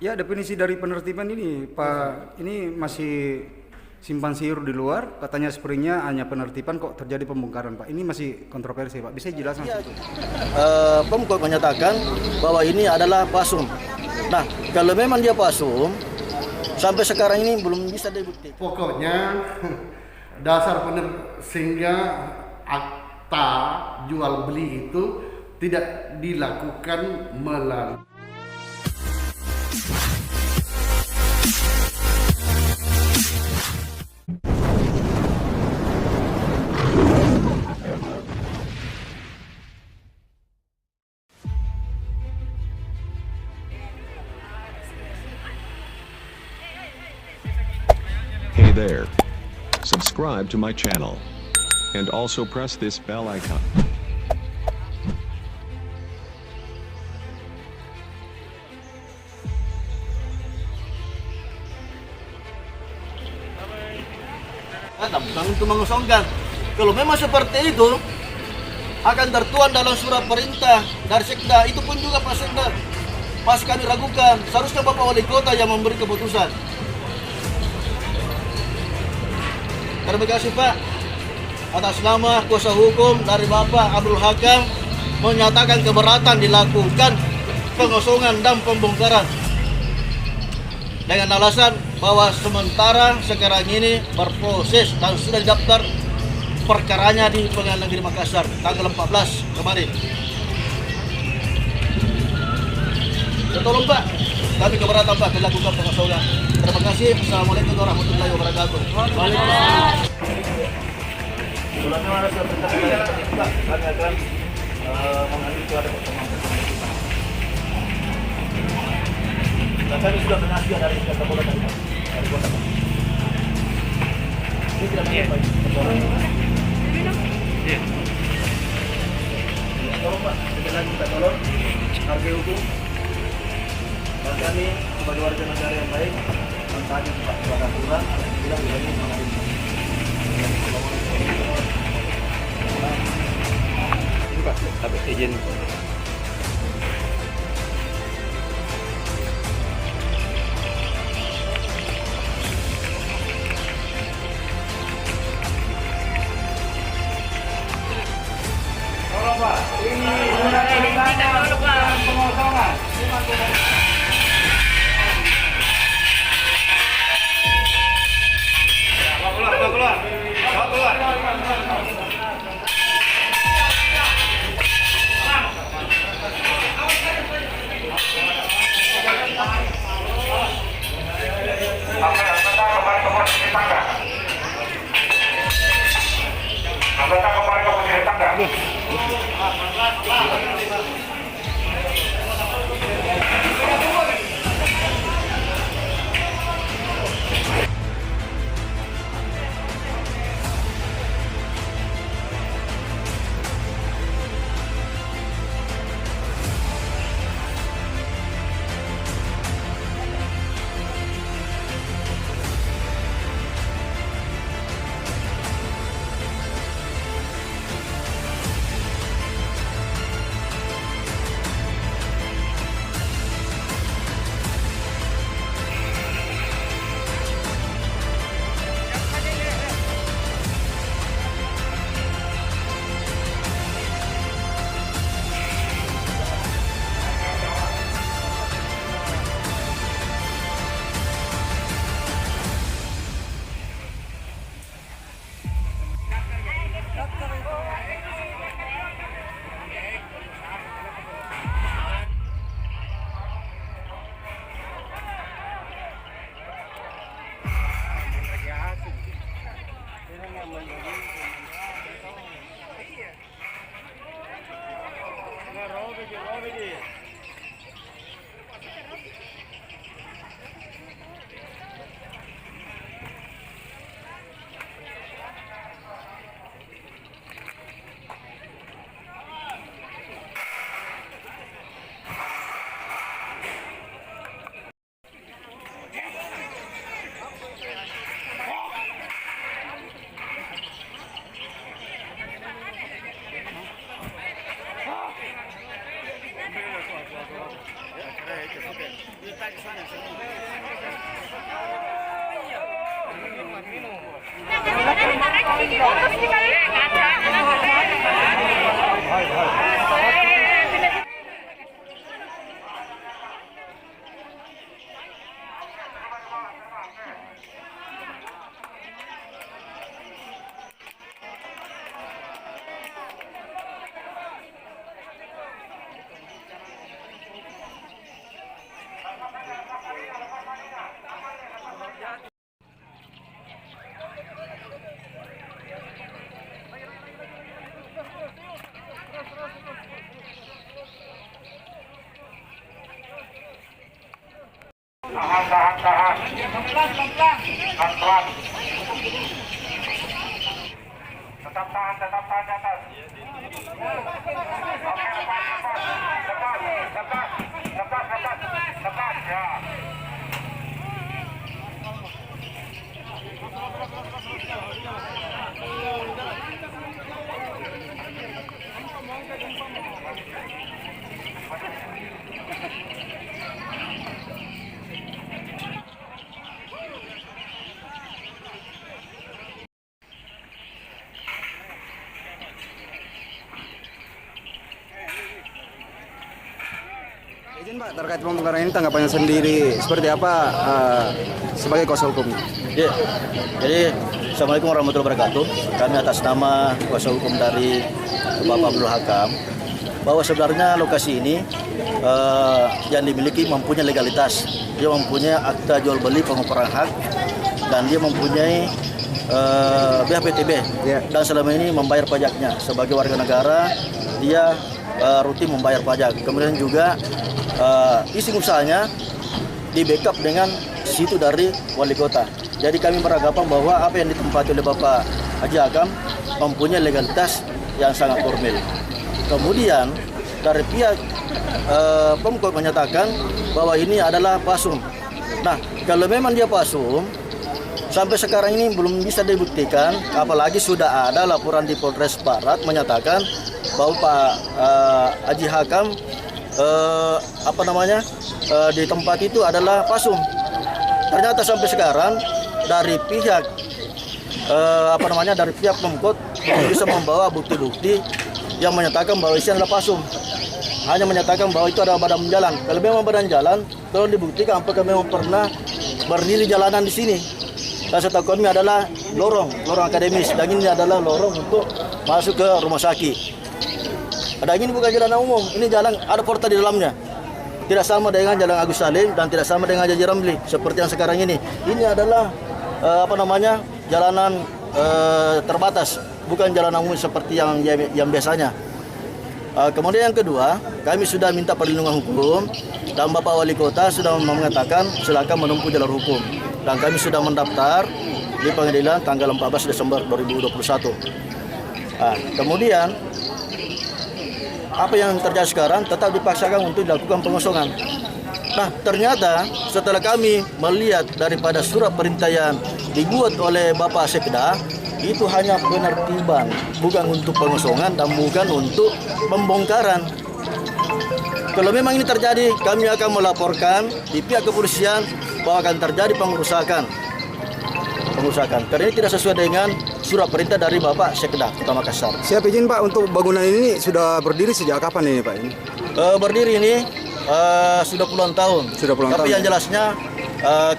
Ya, definisi dari penertiban ini, Pak, ini masih simpan siur di luar, katanya springnya hanya penertiban kok terjadi pembongkaran, Pak. Ini masih kontroversi, Pak. Bisa jelaskan? Ya, Pemkot menyatakan bahwa ini adalah pasum. Nah, kalau memang dia pasum, sampai sekarang ini belum bisa dibuktikan. Pokoknya dasar sehingga akta jual beli itu tidak dilakukan melalui. Hey there. Subscribe to my channel. And also press this bell icon. Bukan untuk mengosongkan. Kalau memang seperti itu, akan tertuang dalam surat perintah dari Sekda. Itu pun juga Pak Sekda. Pas kami ragukan, seharusnya Bapak Wali Kota yang memberi keputusan. Terima kasih Pak. Atas nama kuasa hukum dari Bapak Abdul Hakam menyatakan keberatan dilakukan pengosongan dan pembongkaran dengan alasan bahwa sementara sekarang ini berproses dan sudah didaftar perkaranya di Pengadilan Negeri Makassar tanggal 14 kemarin. Ya, tolong Pak, kami keberatan Pak dilakukan pengosongan. Terima kasih. Assalamualaikum warahmatullahi wabarakatuh. Waalaikumsalam. Bulannya ada surat perintah Pak, kami akan mengambil itu ada pertemuan. Dan kami sudah penasihat dari Kapolda dari kota. Ini tidak ada Pak. Iya. Tolong Pak, sekali lagi kita tolong harga hukum. Dan kami sebagai warga negara yang baik mentaati Pak kepada aturan tidak menjadi mengambil. Ini Pak, tapi izin. Tolong Pak, ini dulu Pak, pengosongan. Keluar. Tahan. Pelan. Pelan. Tetap tahan di atas. Oke, lepas. Ya. Izin Pak, terkait pembongkaran ini tanggapannya sendiri seperti apa sebagai kuasa hukum? Ya, jadi Assalamualaikum warahmatullahi wabarakatuh. Kami atas nama kuasa hukum dari Bapak Abdul Hakam, bahwa sebenarnya lokasi ini yang dimiliki mempunyai legalitas. Dia mempunyai akta jual beli pengukuran hak dan dia mempunyai BHPTB dan selama ini membayar pajaknya sebagai warga negara. Dia rutin membayar pajak. Kemudian juga isi usahanya di backup dengan situ dari wali kota. Jadi kami beranggapan bahwa apa yang ditempati oleh Bapak Haji Hakam mempunyai legalitas yang sangat formal. Kemudian dari pihak Pemkot menyatakan bahwa ini adalah pasum. Nah, kalau memang dia pasum, sampai sekarang ini belum bisa dibuktikan, apalagi sudah ada laporan di Polres Barat menyatakan bahwa Pak Haji Hakam di tempat itu adalah pasum. Ternyata sampai sekarang dari pihak dari pihak Pemkot bisa membawa bukti-bukti yang menyatakan bahwa itu adalah pasum. Hanya menyatakan bahwa itu adalah badan jalan. Kalau memang badan jalan, tolong dibuktikan apakah memang pernah berdiri jalanan di sini. Dan setahu kami adalah lorong akademis, dan ini adalah lorong untuk masuk ke rumah sakit. Dan ini bukan jalan umum, ini jalan ada portal di dalamnya. Tidak sama dengan Jalan Agus Salim dan tidak sama dengan Jalan Ramli seperti yang sekarang ini. Ini adalah jalanan terbatas, bukan jalan umum seperti yang biasanya. Kemudian yang kedua, kami sudah minta perlindungan hukum dan Bapak Wali Kota sudah mengatakan silakan menempuh jalur hukum. Dan kami sudah mendaftar di pengadilan tanggal 14 Desember 2021. Kemudian apa yang terjadi sekarang tetap dipaksakan untuk dilakukan pengosongan. Nah, ternyata setelah kami melihat daripada surat perintah yang dibuat oleh Bapak Sekda, itu hanya penertiban, bukan untuk pengosongan dan bukan untuk pembongkaran. Kalau memang ini terjadi, kami akan melaporkan di pihak kepolisian bahwa akan terjadi pengerusakan. Karena ini tidak sesuai dengan surat perintah dari Bapak Sekda Kota Makassar. Siap izin Pak, untuk bangunan ini sudah berdiri sejak kapan ini Pak? Berdiri ini sudah puluhan tahun. Tapi yang jelasnya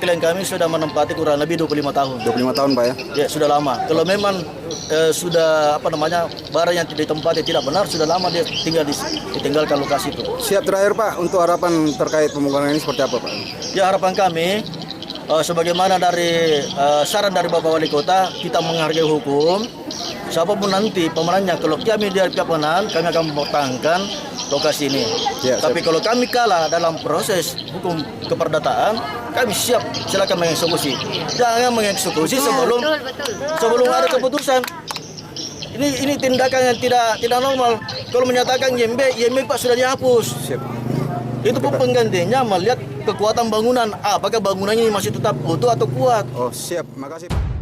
klien kami sudah menempati kurang lebih 25 tahun. 25 tahun Pak ya? Ya, sudah lama. Kalau memang sudah barang yang ditempati tidak benar, sudah lama dia ditinggalkan lokasi itu. Siap, terakhir Pak, untuk harapan terkait pembongkaran ini seperti apa Pak? Ya, harapan kami sebagaimana dari saran dari Bapak Wali Kota, kita menghargai hukum. Siapapun nanti pemenangnya, kalau kami dari pihak pemenang, kami akan mempertahankan lokasi ini. Ya, tapi kalau kami kalah dalam proses hukum keperdataan, kami siap silakan mengeksekusi. Jangan mengeksekusi sebelum ada keputusan. Ini tindakan yang tidak normal. Kalau menyatakan YMB Pak sudah dihapus. Siap. Itu pun penggantinya melihat kekuatan bangunan. Apakah bangunan ini masih tetap utuh atau kuat? Oh, siap. Makasih Pak.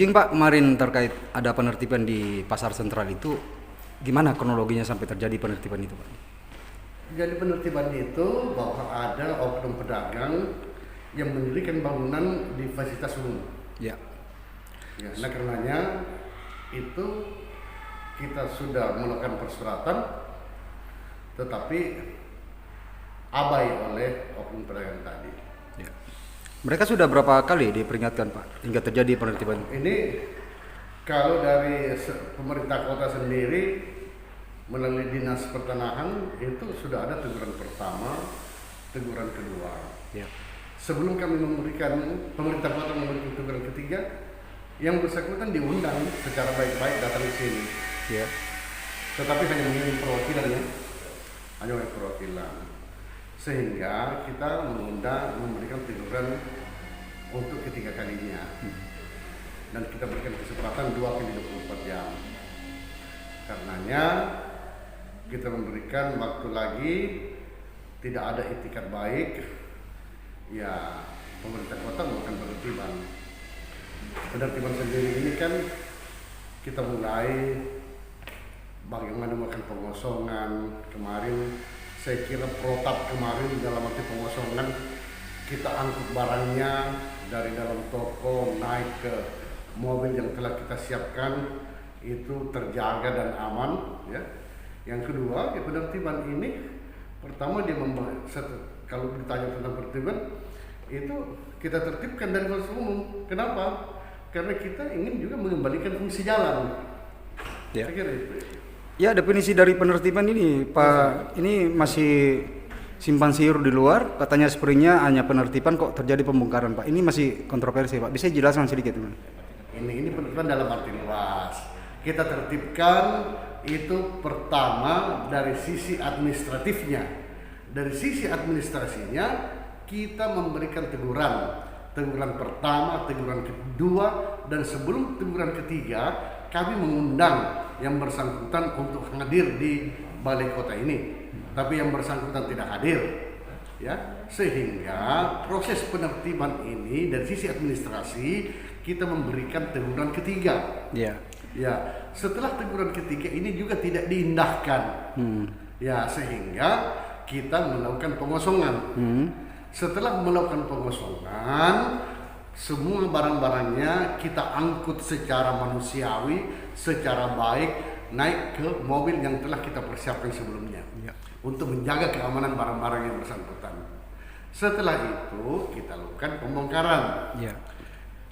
Izin Pak, kemarin terkait ada penertiban di Pasar Sentral itu, gimana kronologinya sampai terjadi penertiban itu Pak? Jadi penertiban itu bahwa ada oknum pedagang yang mendirikan bangunan di fasilitas umum. Ya. Ya, nah karenanya itu kita sudah melakukan persuratan, tetapi abai oleh oknum pedagang tadi. Ya. Mereka sudah berapa kali diperingatkan Pak hingga terjadi penertiban? Ini kalau dari pemerintah kota sendiri melalui dinas pertanahan itu sudah ada teguran pertama, teguran kedua. Ya. Sebelum kami memberikan, pemerintah kota memberikan teguran ketiga, yang bersangkutan diundang secara baik-baik datang ke sini. Ya. Tetapi hanya mengirim perwakilan ya, hanya oleh perwakilan. Sehingga kita mengundang memberikan teguran untuk ketiga kalinya. Dan kita berikan kesempatan 2x24 jam. Karenanya kita memberikan waktu lagi, tidak ada itikat baik, ya pemerintah kota melakukan penertiban. Penertiban sendiri ini kan kita mulai bagaimana melakukan pengosongan. Kemarin saya kira protap kemarin dalam arti pengosongan, kita angkut barangnya dari dalam toko naik ke mobil yang telah kita siapkan, itu terjaga dan aman ya. Yang kedua, ya penertiban ini pertama dia kalau ditanya tentang penertiban itu kita tertibkan dari fasilitas umum. Kenapa? Karena kita ingin juga mengembalikan fungsi jalan. Ya. Saya kira itu. Ya, definisi dari penertiban ini Pak, ini masih simpan siur di luar, katanya sepertinya hanya penertiban kok terjadi pembongkaran Pak. Ini masih kontroversi Pak. Bisa jelaskan sedikit teman? Ini penertiban dalam arti luas. Kita tertibkan itu pertama dari sisi administratifnya. Dari sisi administrasinya kita memberikan teguran. Teguran pertama, teguran kedua, dan sebelum teguran ketiga kami mengundang yang bersangkutan untuk hadir di balai kota ini. Tapi yang bersangkutan tidak hadir. Ya, sehingga proses penertiban ini dari sisi administrasi kita memberikan teguran ketiga. Ya. Ya, setelah teguran ketiga ini juga tidak diindahkan. Ya, sehingga kita melakukan pengosongan. Setelah melakukan pengosongan, semua barang-barangnya kita angkut secara manusiawi, secara baik, naik ke mobil yang telah kita persiapkan sebelumnya. Ya. Untuk menjaga keamanan barang-barang yang bersangkutan. Setelah itu kita lakukan pembongkaran. Ya.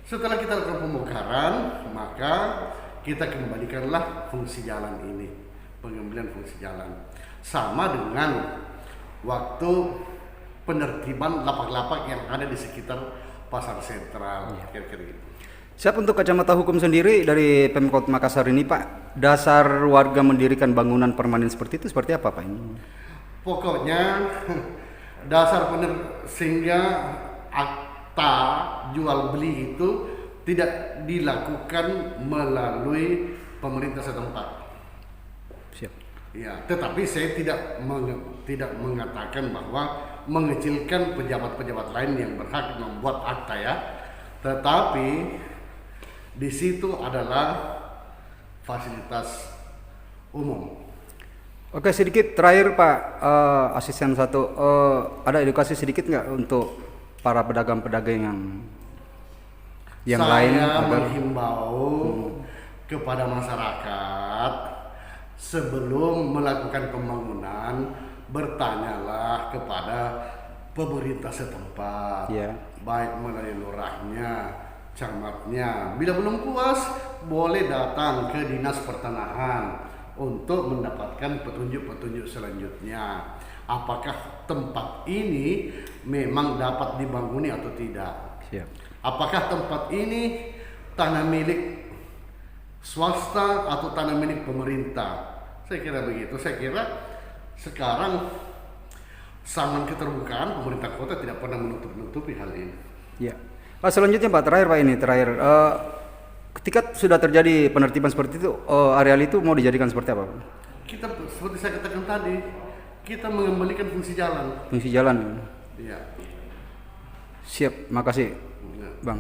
Setelah kita lakukan pembongkaran, maka kita kembalikanlah fungsi jalan ini, pengambilan fungsi jalan. Sama dengan waktu penertiban lapak-lapak yang ada di sekitar Pasar Sentral, kira-kira gitu. Siap, untuk kacamata hukum sendiri dari Pemkot Makassar ini Pak, dasar warga mendirikan bangunan permanen seperti itu seperti apa Pak ini? Pokoknya dasar sehingga akta jual beli itu tidak dilakukan melalui pemerintah setempat. Siap. Ya, tetapi saya tidak mengatakan bahwa mengecilkan pejabat-pejabat lain yang berhak membuat akta ya. Tetapi di situ adalah fasilitas umum. Oke, sedikit terakhir Pak, asisten satu, ada edukasi sedikit nggak untuk para pedagang-pedagang yang lain? Saya menghimbau kepada masyarakat sebelum melakukan pembangunan, bertanyalah kepada pemerintah setempat, baik melalui lurahnya, camatnya. Bila belum puas, boleh datang ke dinas pertanahan untuk mendapatkan petunjuk-petunjuk selanjutnya. Apakah tempat ini memang dapat dibangun atau tidak? Siap. Apakah tempat ini tanah milik swasta atau tanah milik pemerintah? Saya kira begitu. Saya kira sekarang zaman keterbukaan pemerintah kota tidak pernah menutup-nutupi hal ini. Ya. Pak, selanjutnya Pak, terakhir Pak ini, ketika sudah terjadi penertiban seperti itu, areal itu mau dijadikan seperti apa? Kita seperti saya katakan tadi, kita mengembalikan fungsi jalan. Fungsi jalan. Iya. Siap, makasih Ya. Bang.